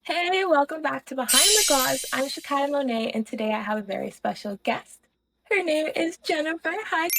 Hey, welcome back to Behind the Gauze. I'm Shakaya Monet, and today I have a very special guest. Her name is Jennifer. Hi.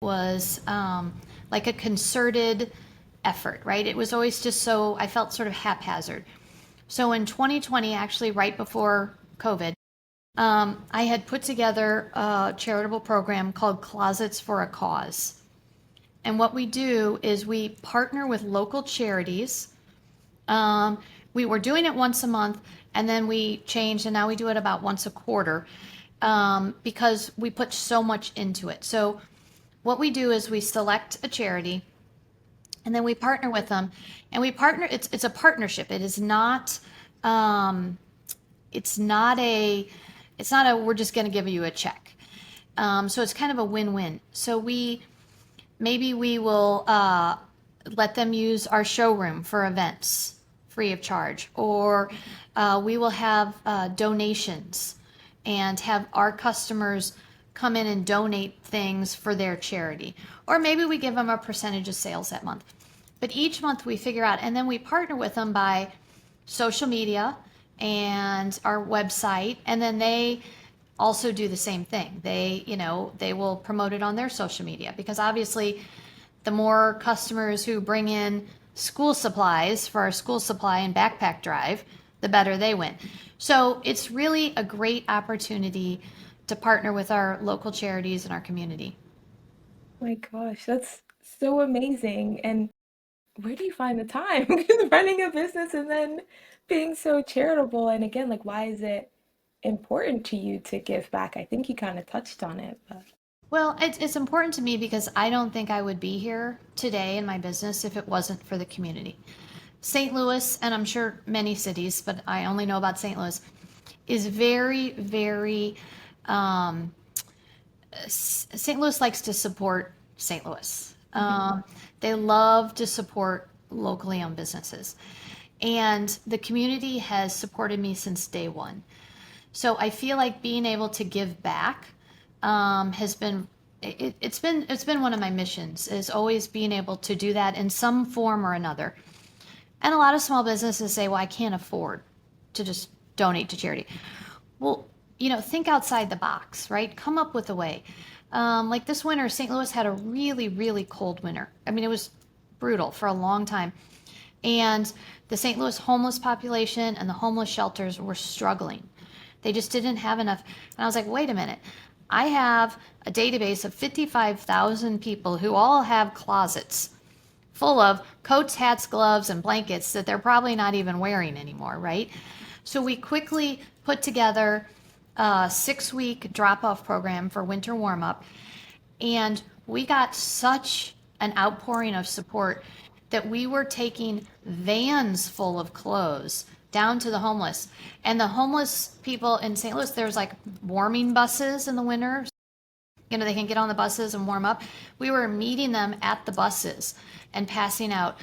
was like a concerted effort, right? It was always just so, I felt sort of haphazard. So in 2020, actually, right before COVID, I had put together a charitable program called Closets for a Cause. And what we do is we partner with local charities. Um, we were doing it once a month, and then we changed, and now we do it about once a quarter because we put so much into it. So what we do is we select a charity and then we partner with them, and we partner. It's a partnership. It is not. Um, it's not a. It's not a. We're just going to give you a check. So it's kind of a win-win. So maybe we will let them use our showroom for events free of charge, or we will have donations and have our customers come in and donate things for their charity, or maybe we give them a percentage of sales that month. But each month we figure out, and then we partner with them by social media and our website, and then they also do the same thing. They will promote it on their social media because obviously the more customers who bring in school supplies for our school supply and backpack drive, the better they win. So it's really a great opportunity to partner with our local charities in our community. My gosh, that's so amazing. And where do you find the time? Because running a business and then being so charitable, and again, like, why is it important to you to give back? I think you kind of touched on it, but Well, it's important to me because I don't think I would be here today in my business if it wasn't for the community. St. Louis, and I'm sure many cities, but I only know about St. Louis, is very, very. Um, St. Louis likes to support St. Louis. They love to support locally owned businesses. And the community has supported me since day one. So I feel like being able to give back has been it's been one of my missions is always being able to do that in some form or another. And a lot of small businesses say, well, I can't afford to just donate to charity. Well, think outside the box, right? Come up with a way. Like this winter, St. Louis had a really, really cold winter. I mean, it was brutal for a long time. And the St. Louis homeless population and the homeless shelters were struggling. They just didn't have enough. And I was like, wait a minute. I have a database of 55,000 people who all have closets full of coats, hats, gloves, and blankets that they're probably not even wearing anymore, right? So we quickly put together a 6 week drop off program for winter warm up. And we got such an outpouring of support that we were taking vans full of clothes down to the homeless. And the homeless people in St. Louis, there's like warming buses in the winter. They can get on the buses and warm up. We were meeting them at the buses and passing out.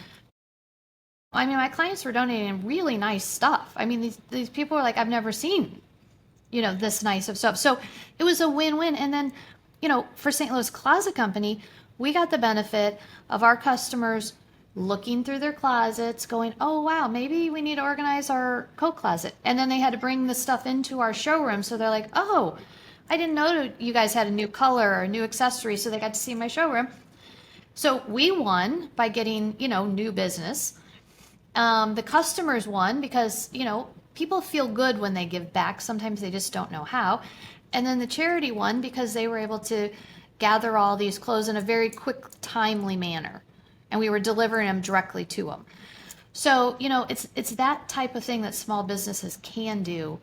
I mean, my clients were donating really nice stuff. I mean, these people are like, I've never seen, this nice of stuff. So it was a win-win. And then, for St. Louis Closet Company, we got the benefit of our customers looking through their closets, going, oh, wow, maybe we need to organize our coat closet. And then they had to bring the stuff into our showroom. So they're like, oh, I didn't know you guys had a new color or a new accessory. So they got to see my showroom. So we won by getting, new business. The customers won because, people feel good when they give back. Sometimes they just don't know how. And then the charity won because they were able to gather all these clothes in a very quick, timely manner. And we were delivering them directly to them. So, it's that type of thing that small businesses can do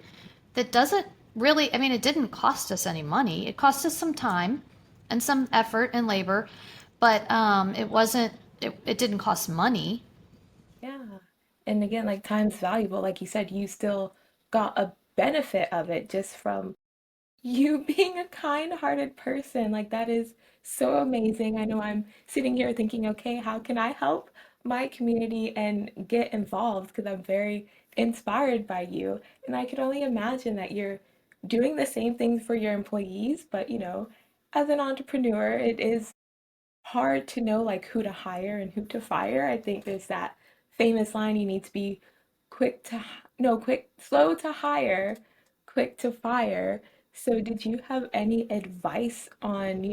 that doesn't really, I mean, it didn't cost us any money. It cost us some time and some effort and labor, but it didn't cost money. yeah. And again, like, time's valuable. Like you said, you still got a benefit of it just from you being a kind-hearted person. Like, that is so amazing. I know I'm sitting here thinking, okay, how can I help my community and get involved? Because I'm very inspired by you. And I can only imagine that you're doing the same thing for your employees, but as an entrepreneur, it is hard to know like who to hire and who to fire. I think there's that famous line, you need to be slow to hire, quick to fire. So did you have any advice on,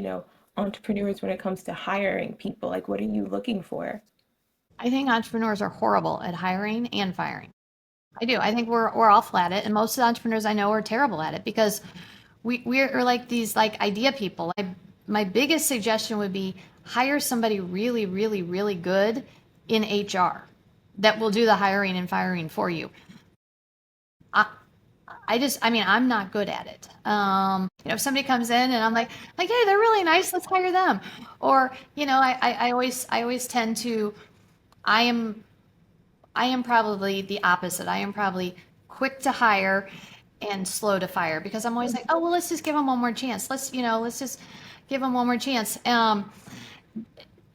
entrepreneurs when it comes to hiring people? Like, what are you looking for? I think entrepreneurs are horrible at hiring and firing. I do. I think we're awful at it, and most of the entrepreneurs I know are terrible at it because we're like these like idea people. My biggest suggestion would be hire somebody really, really, really good in HR that will do the hiring and firing for you. I, I mean, I'm not good at it. If somebody comes in and I'm like, hey, they're really nice, let's hire them. Or, I always tend to, I am I am probably the opposite. I am probably quick to hire and slow to fire because I'm always like, oh, well, let's just give them one more chance. Let's just give them one more chance.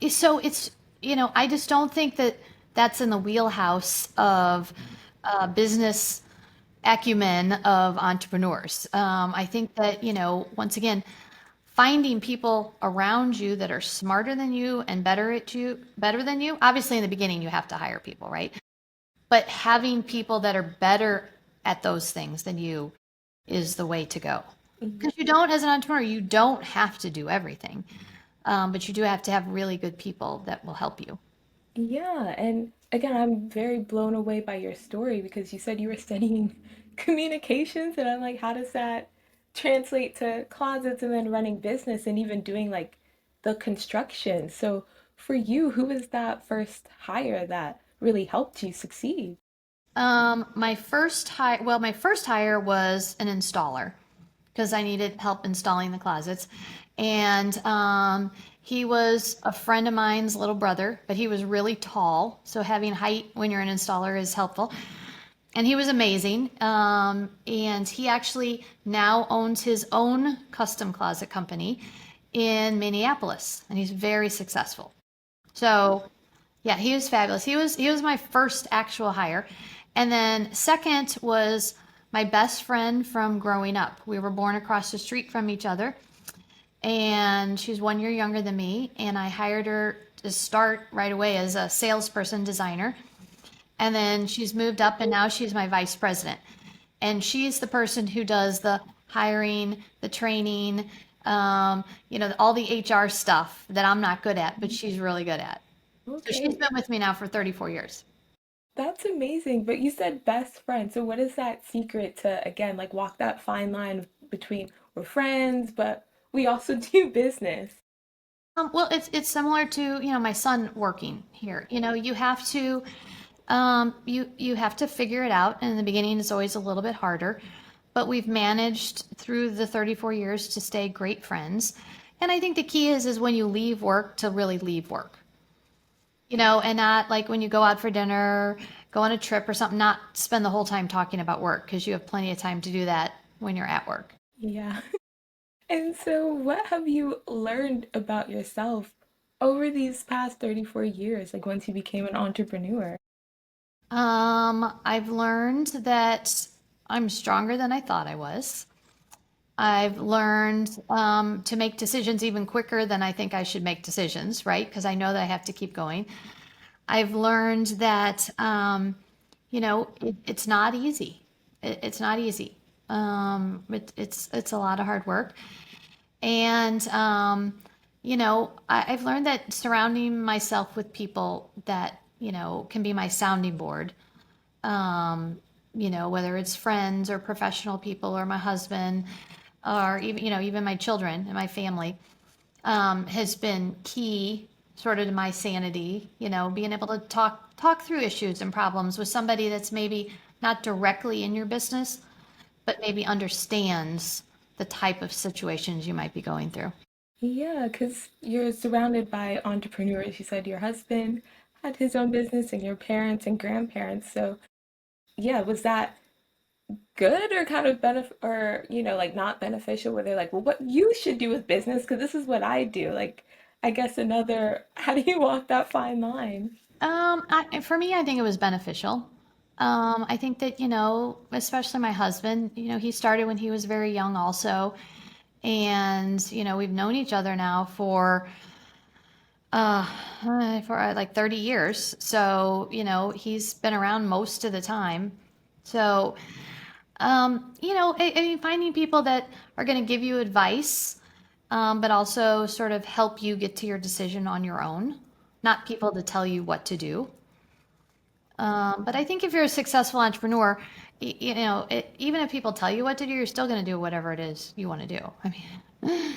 So I just don't think that that's in the wheelhouse of business acumen of entrepreneurs. I think that, once again, finding people around you that are smarter than you and better than you. Obviously, in the beginning, you have to hire people, right? But having people that are better at those things than you is the way to go. Mhm. Because you don't, as an entrepreneur, you don't have to do everything, but you do have to have really good people that will help you. Yeah, and again, I'm very blown away by your story because you said you were studying communications, and I'm like, how does that translate to closets and then running business and even doing like the construction? So for you, who was that first hire that really helped you succeed? My first hire was an installer because I needed help installing the closets. And he was a friend of mine's little brother, but he was really tall. So having height when you're an installer is helpful. And he was amazing. And he actually now owns his own custom closet company in Minneapolis, and he's very successful. So yeah, he was fabulous. He was my first actual hire. And then second was my best friend from growing up. We were born across the street from each other, and she's 1 year younger than me, and I hired her to start right away as a salesperson designer. And then she's moved up and now she's my vice president. And she's the person who does the hiring, the training, all the HR stuff that I'm not good at, but she's really good at. So she's Okay, been with me now for 34 years. that's amazing. But you said best friend. So what is that secret to, again, like walk that fine line between we're friends, but we also do business? Well, it's similar to, my son working here. You have to you have to figure it out. And in the beginning, it's always a little bit harder, but we've managed through the 34 years to stay great friends. And I think the key is when you leave work to really leave work. And not like when you go out for dinner, go on a trip or something, not spend the whole time talking about work because you have plenty of time to do that when you're at work. Yeah. And so, what have you learned about yourself over these past 34 years, like once you became an entrepreneur? I've learned that I'm stronger than I thought I was. I've learned to make decisions even quicker than I think I should make decisions, right? Because I know that I have to keep going. I've learned that, it's not easy. It's not easy. It's a lot of hard work. And, I've learned that surrounding myself with people that, can be my sounding board, whether it's friends or professional people or my husband or even my children and my family, has been key sort of to my sanity, being able to talk through issues and problems with somebody that's maybe not directly in your business, but maybe understands the type of situations you might be going through. Yeah, because you're surrounded by entrepreneurs. You said your husband had his own business and your parents and grandparents. So, yeah, was that good or kind of or, like not beneficial where they're like, well, what you should do with business, because this is what I do. Like, I guess how do you walk that fine line? For me, I think it was beneficial. I think that, especially my husband, he started when he was very young also. And, we've known each other now for like 30 years. So, he's been around most of the time. So, I mean, finding people that are going to give you advice but also sort of help you get to your decision on your own, not people to tell you what to do. But I think if you're a successful entrepreneur, even if people tell you what to do, you're still going to do whatever it is you want to do. I mean,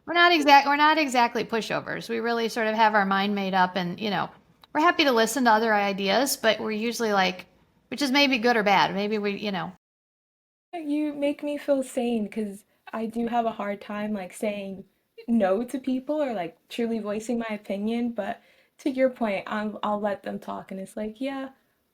we're not exactly pushovers. We really sort of have our mind made up, and we're happy to listen to other ideas, but we're usually like, which is maybe good or bad. Maybe You make me feel sane because I do have a hard time like saying no to people or like truly voicing my opinion. But to your point, I'll let them talk, and it's like, yeah,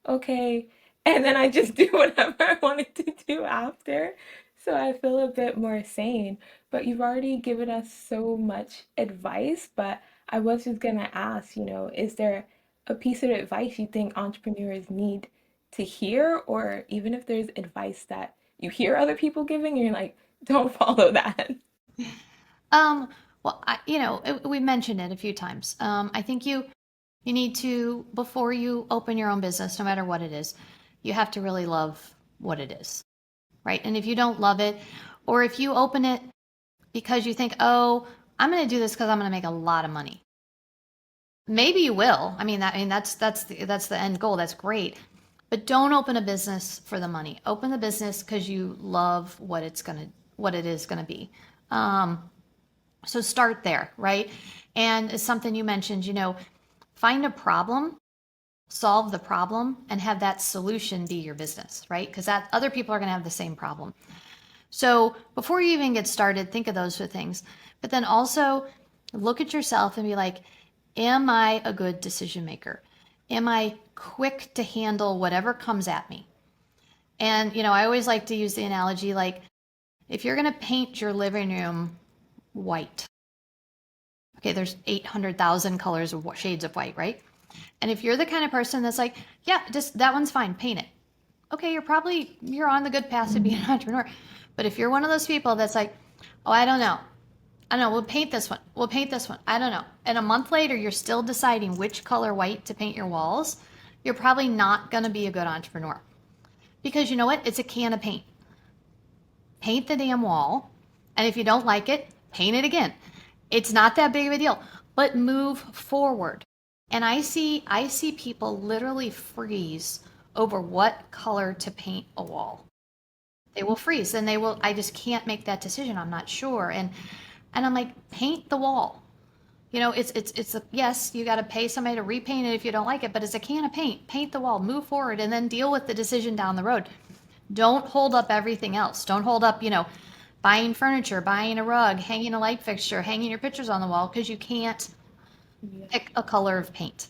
okay. And then I just do whatever I wanted to do after. So I feel a bit more sane. But you've already given us so much advice. But I was just gonna ask, is there a piece of advice you think entrepreneurs need to hear, or even if there's advice that you hear other people giving and you're like, don't follow that? Um, well, we mentioned it a few times. I think you need to, before you open your own business, no matter what it is, you have to really love what it is, right? And if you don't love it, or if you open it because you think, oh, I'm going to do this because I'm going to make a lot of money. Maybe you will. That's the end goal. That's great. But don't open a business for the money. Open the business because you love what it is gonna be. Um, so start there, right? And it's something you mentioned, find a problem, solve the problem, and have that solution be your business, right? Because that other people are going to have the same problem. So before you even get started, think of those things. But then also look at yourself and be like, am I a good decision maker? Am I quick to handle whatever comes at me? And, I always like to use the analogy like, if you're going to paint your living room white, okay, there's 800,000 colors of shades of white, right? And if you're the kind of person that's like, yeah, just that one's fine, paint it. Okay, you're on the good path to be an entrepreneur. But if you're one of those people that's like, oh, I don't know. I don't know, we'll paint this one. We'll paint this one. I don't know. And a month later you're still deciding which color white to paint your walls, you're probably not going to be a good entrepreneur. Because you know what? It's a can of paint. Paint the damn wall, and if you don't like it, paint it again. It's not that big of a deal, but move forward. And I see people literally freeze over what color to paint a wall. They will freeze and they will, I just can't make that decision. I'm not sure. And I'm like, paint the wall. Yes, you got to pay somebody to repaint it if you don't like it, but it's a can of paint. Paint the wall, move forward, and then deal with the decision down the road. Don't hold up everything else. Don't hold up, buying furniture, buying a rug, hanging a light fixture, hanging your pictures on the wall because you can't Yeah. pick a color of paint.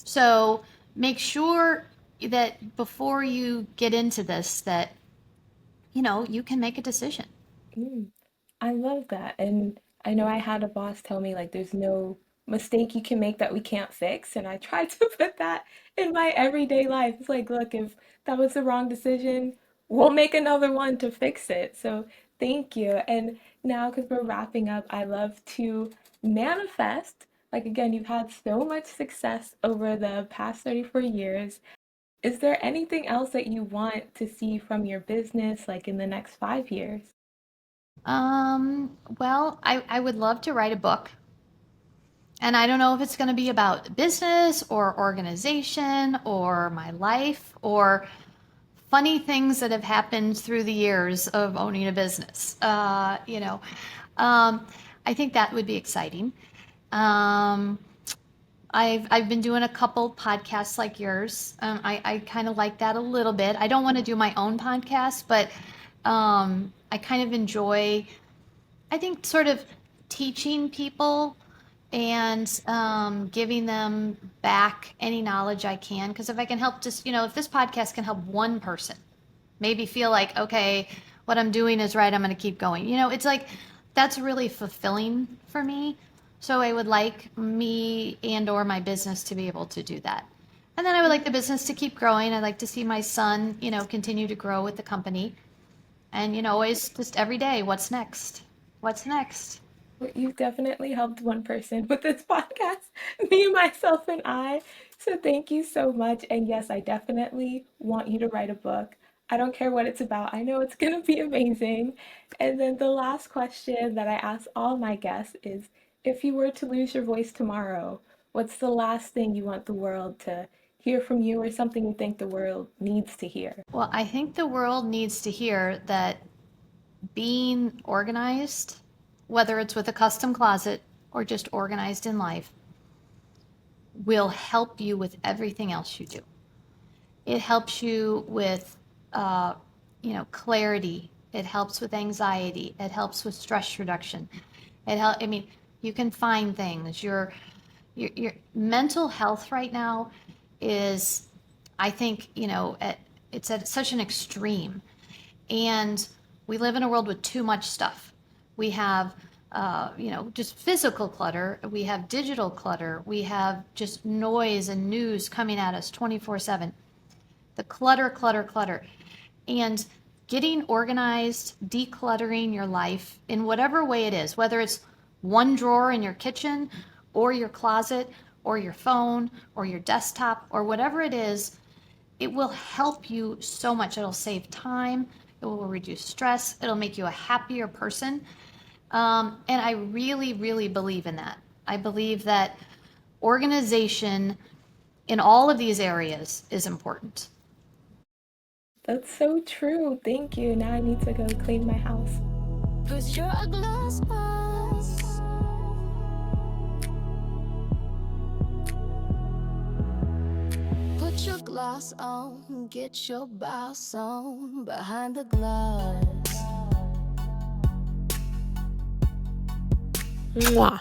So make sure that before you get into this, that you can make a decision. Mm, I love that. And I know I had a boss tell me like there's no mistake you can make that we can't fix. And I try to put that in my everyday life. It's like, look, if that was the wrong decision, we'll make another one to fix it. So thank you. And now, because we're wrapping up, I love to manifest. Like, again, you've had so much success over the past 34 years. Is there anything else that you want to see from your business, like in the next 5 years? Well, I would love to write a book. And I don't know if it's going to be about business or organization or my life or funny things that have happened through the years of owning a business. I think that would be exciting. Um, I've been doing a couple podcasts like yours. I kind of like that a little bit. I don't want to do my own podcast, but I kind of enjoy, I think, sort of teaching people and giving them back any knowledge I can. Because if I can help just, if this podcast can help one person maybe feel like, okay, what I'm doing is right, I'm going to keep going. It's like that's really fulfilling for me. So I would like me and or my business to be able to do that. And then I would like the business to keep growing. I'd like to see my son, continue to grow with the company. And, always just every day, what's next? What's next? Well, you've definitely helped one person with this podcast, me, myself, and I. So thank you so much. And yes, I definitely want you to write a book. I don't care what it's about. I know it's gonna be amazing. And then the last question that I ask all my guests is, if you were to lose your voice tomorrow, what's the last thing you want the world to hear from you or something you think the world needs to hear? Well, I think the world needs to hear that being organized, whether it's with a custom closet or just organized in life, will help you with everything else you do. It helps you with, uh, clarity. It helps with anxiety. It helps with stress reduction. I mean, you can find things. Your mental health right now is, I think, it's at such an extreme. And we live in a world with too much stuff. We have, just physical clutter. We have digital clutter. We have just noise and news coming at us 24/7. The clutter, clutter, clutter. And getting organized, decluttering your life in whatever way it is, whether it's one drawer in your kitchen or your closet or your phone or your desktop or whatever it is, it will help you so much. It'll save time, it will reduce stress, it'll make you a happier person. And I really, really believe in that. I believe that organization in all of these areas is important. That's so true. Thank you. Now I need to go clean my house. Cause you're a glass boss. Put your glass on, get your boss on behind the glass. Mwah.